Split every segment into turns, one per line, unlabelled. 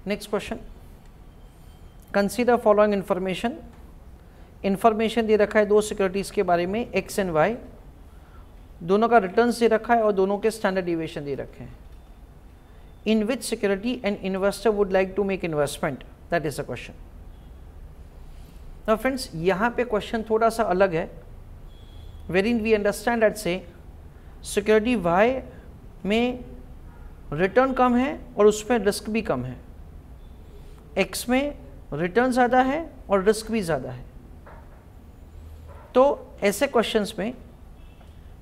Next question, consider following information. Information दे रखा है दो सिक्योरिटीज़ के बारे में, एक्स एंड वाई, दोनों का रिटर्न्स दे रखा है और दोनों के स्टैंडर्ड डिविएशन दे रखे हैं। In which security an investor would like to make investment, that is the question. Now friends, यहाँ पे क्वेश्चन थोड़ा सा अलग है, wherein we understand that say security Y में रिटर्न कम है और उसमें रिस्क भी कम है, एक्स में रिटर्न ज़्यादा है और रिस्क भी ज़्यादा है। तो ऐसे क्वेश्चंस में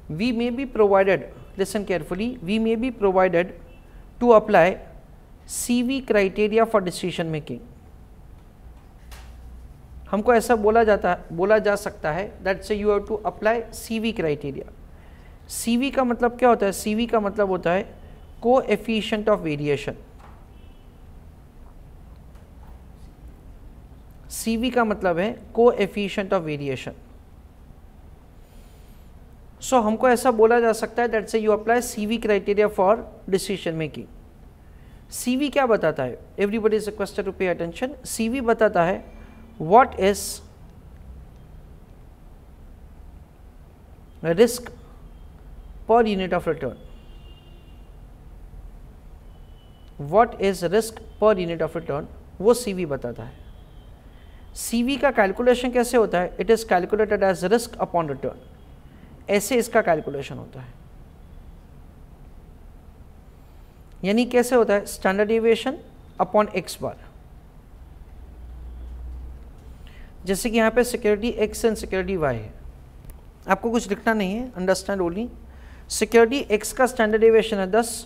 we may be provided, listen carefully, we may be provided to apply CV criteria for decision making. हमको ऐसा बोला जा सकता है that say you have to apply CV criteria. CV का मतलब क्या होता है? CV का मतलब होता है कोएफिशिएंट ऑफ वेरिएशन। CV का मतलब है कोएफिशिएंट ऑफ वेरिएशन। सो हमको ऐसा बोला जा सकता है that say you apply CV criteria for decision making. CV क्या बताता है? Everybody is requested to pay attention. CV बताता है what is risk per unit of return. What is risk per unit of return, वो CV बताता है। CV का calculation कैसे होता है? It is calculated as risk upon return. ऐसे इसका कैलकुलेशन होता है। यानी कैसे होता है? Standard deviation upon X bar. जैसे कि यहाँ पे security X and security Y है, आपको कुछ लिखना नहीं है, अंडरस्टैंड ओनली। सिक्योरिटी एक्स का स्टैंडर्ड डेविएशन है 10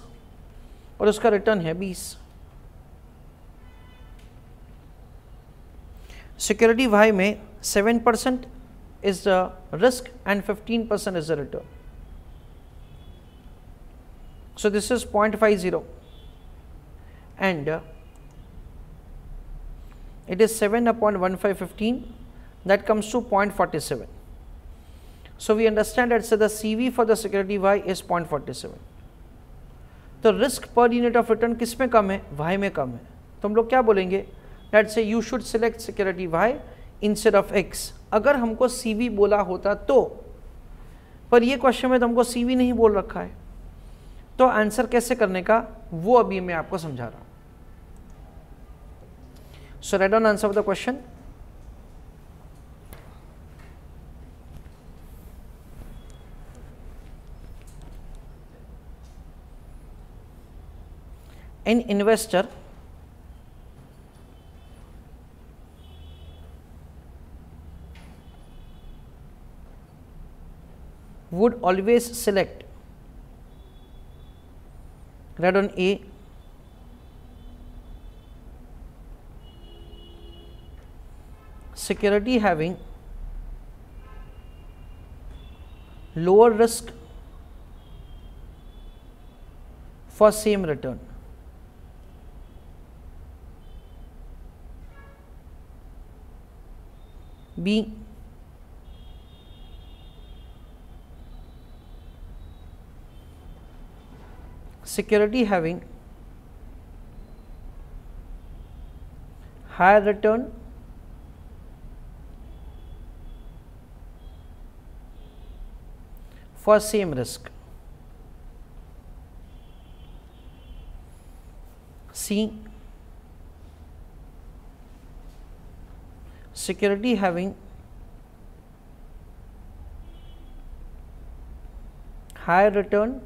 और उसका रिटर्न है 20। सिक्योरिटी वाई में 7% is the risk and 15% is the return. So this is 0.50 and it is 7 upon 1515, that comes to 0.47. So we understand that the CV for the security Y is 0.47. तो risk per unit of return किस में कम है? Y में कम है। तो हम लोग क्या बोलेंगे? That say you should select security Y instead of X। अगर हमको CV बोला होता तो, पर ये क्वेश्चन में तो हमको CV नहीं बोल रखा है, तो आंसर कैसे करने का वो अभी मैं आपको समझा रहा हूं। So write down answer of the question. An investor would always select, write on A, security having lower risk for same return. B, security having higher return for same risk. C, security having higher return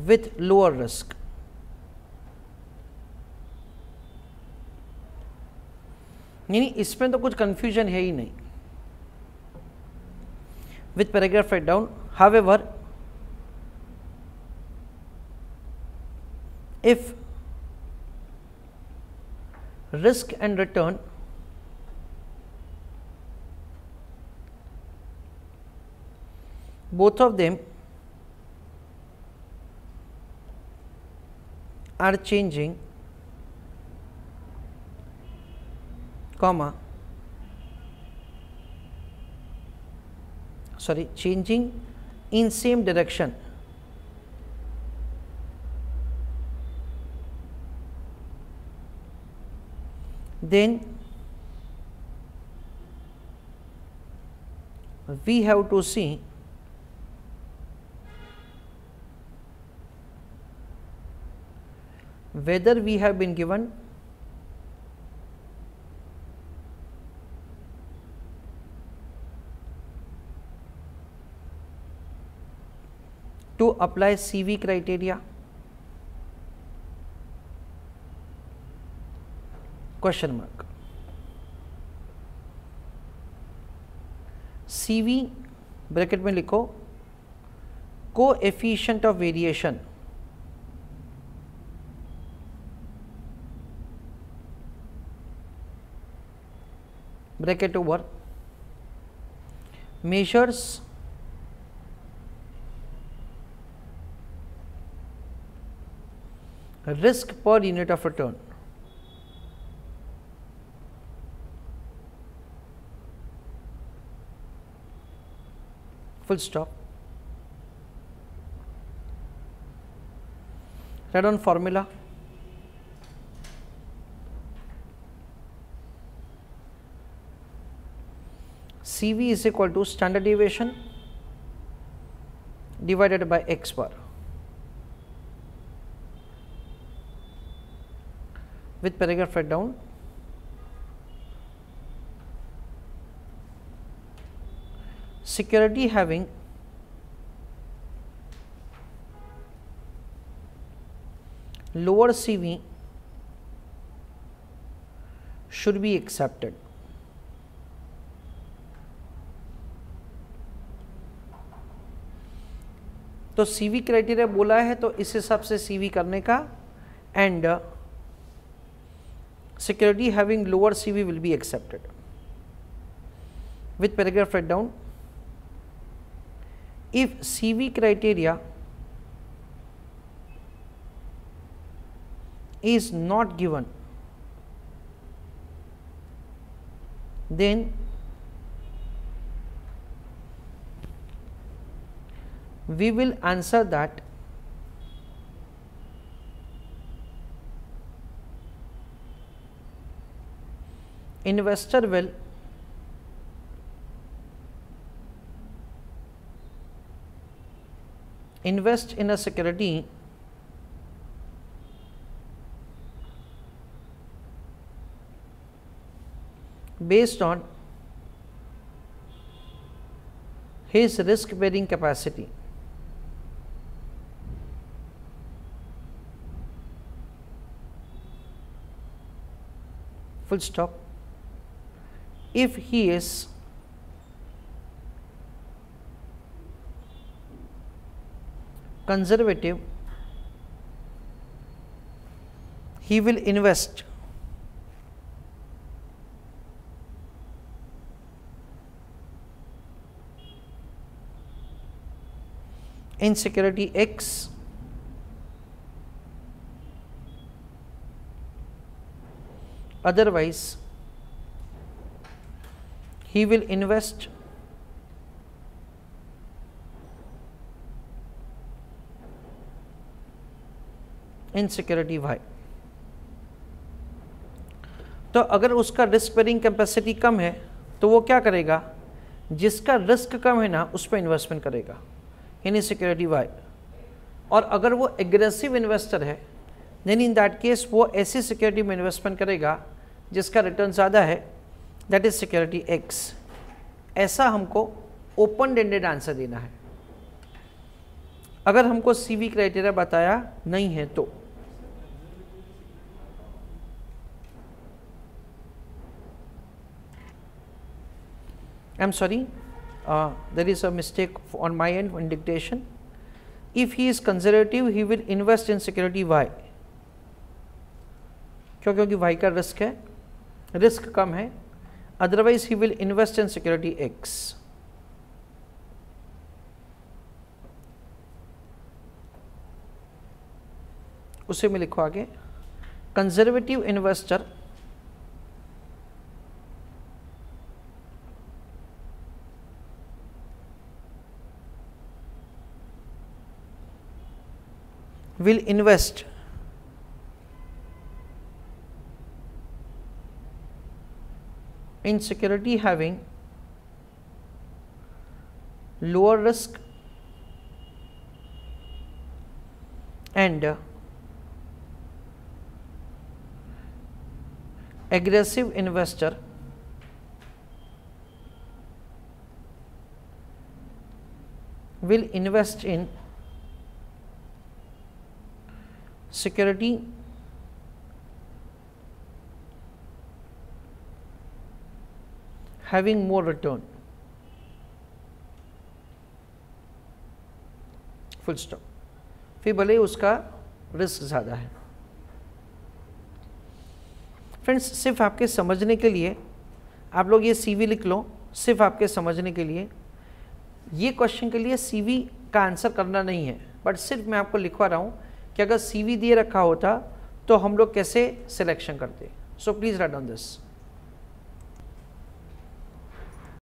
with lower risk. यानी इसमें तो कुछ confusion है ही नहीं। With paragraph write down, however if risk and return both of them are changing, comma, changing in same direction, then we have to see whether we have been given to apply CV criteria. Question mark. CV bracket में लिखो coefficient of variation bracket over measures risk per unit of return. Full stop. Write down formula. CV is equal to standard deviation divided by X bar. With paragraph write down, security having lower CV should be accepted. तो CV criteria बोला है तो इस हिसाब से CV करने का and security having lower CV will be accepted. With paragraph write down, if CV criteria is not given, then we will answer that investor will invest in a security based on his risk bearing capacity. Full stop. If he is conservative, he will invest in security X otherwise he will invest in security Y. तो अगर उसका risk bearing capacity कम है तो वो क्या करेगा, जिसका risk कम है ना उस पर इन्वेस्टमेंट करेगा यानी सिक्योरिटी वाई. और अगर वो एग्रेसिव इन्वेस्टर है देन इन दैट केस वो ऐसी सिक्योरिटी में इन्वेस्टमेंट करेगा जिसका रिटर्न ज़्यादा है, दैट इज सिक्योरिटी एक्स. ऐसा हमको ओपन एंडेड आंसर देना है. अगर हमको सीवी क्राइटेरिया बताया नहीं है तो I'm sorry, there is a mistake on my end in dictation. If he is conservative, he will invest in security Y. क्यों? क्योंकि Y का रिस्क है, रिस्क कम है. Otherwise, he will invest in security X. उसे में लिखो आगे, conservative investor will invest in security having lower risk and aggressive investor will invest in security having more return, full stop. फिर भले ही उसका रिस्क ज़्यादा है। फ्रेंड्स, सिर्फ आपके समझने के लिए आप लोग ये सीवी लिख लो, सिर्फ आपके समझने के लिए। ये क्वेश्चन के लिए सीवी का आंसर करना नहीं है, बट सिर्फ मैं आपको लिखवा रहा हूँ कि अगर सीवी दिए रखा होता तो हम लोग कैसे सिलेक्शन करते। So please write down this.